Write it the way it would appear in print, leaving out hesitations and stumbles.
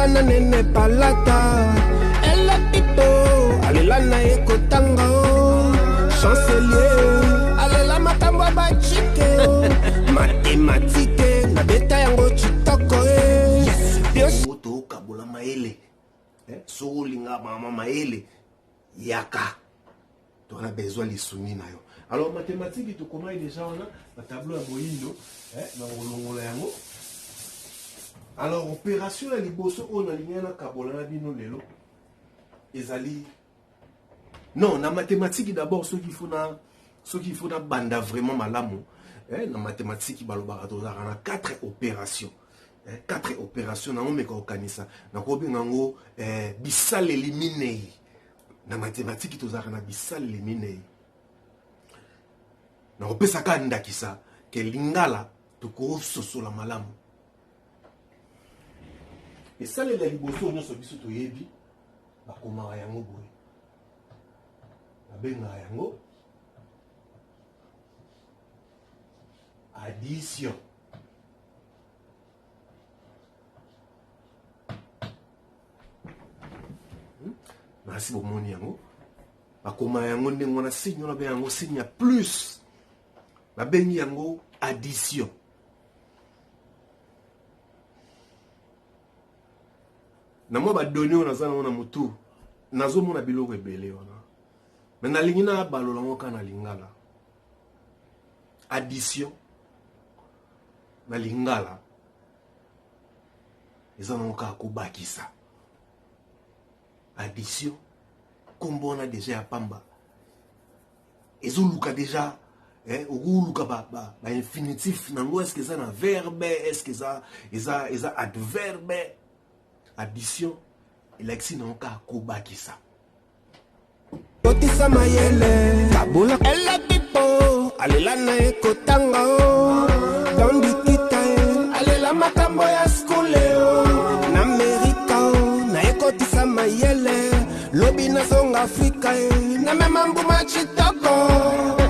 Ngana nene palata. Elle a pipo. Alelana eko tango. Chancelier. Alela matamba bachike. Mathématique. Na beta yango chitoko. Yes. Oto kabola maele. So linga mama maele. Yaka. Tu as besoin de soumis na yo. Alors mathématiques tu comment déjà on a le tableau à boyindo na ngolongola yango. Alors opération ya liboso on a ligne na kabola na bino lelo. Ezali non na mathématiques d'abord ceux qu'il faut na banda vraiment malamu. Na mathématiques balobaka tozaka na 4 opérations. 4 opérations na omeka okanisa na ko bengango bisal éliminer. Na mathématiques tozaka na bisal éliminer. Na opesa kanda kisa ke lingala toko sosola malamu. Et ça les liboso nyoso biso to yebi bakoma yango boye. Na benga yango addition. Merci beaucoup mon yango. Bakoma yango ndenge na signe na benga yango signe plus. La bengi yango addition. Na mo ba donné on azana on mutu. Nazo mona biloko ebele wana. Mais na lingina balola ngo kana lingala. Addition. Na lingala. Ezana ngo ka ko bakisa. Addition. Kombo na déjà ya pamba. Ezoluka déjà Ouluka ba infinitif nango est-ce que ça na verbe est-ce que ça adverbe addition elexi na ka kobakisa Otisa mayele kabula ela pipo alela na ekotanga dandikita alela makambo ya skole na Amerika na ekotisa mayele lobi na songa Afrika na mema mbuma chitoko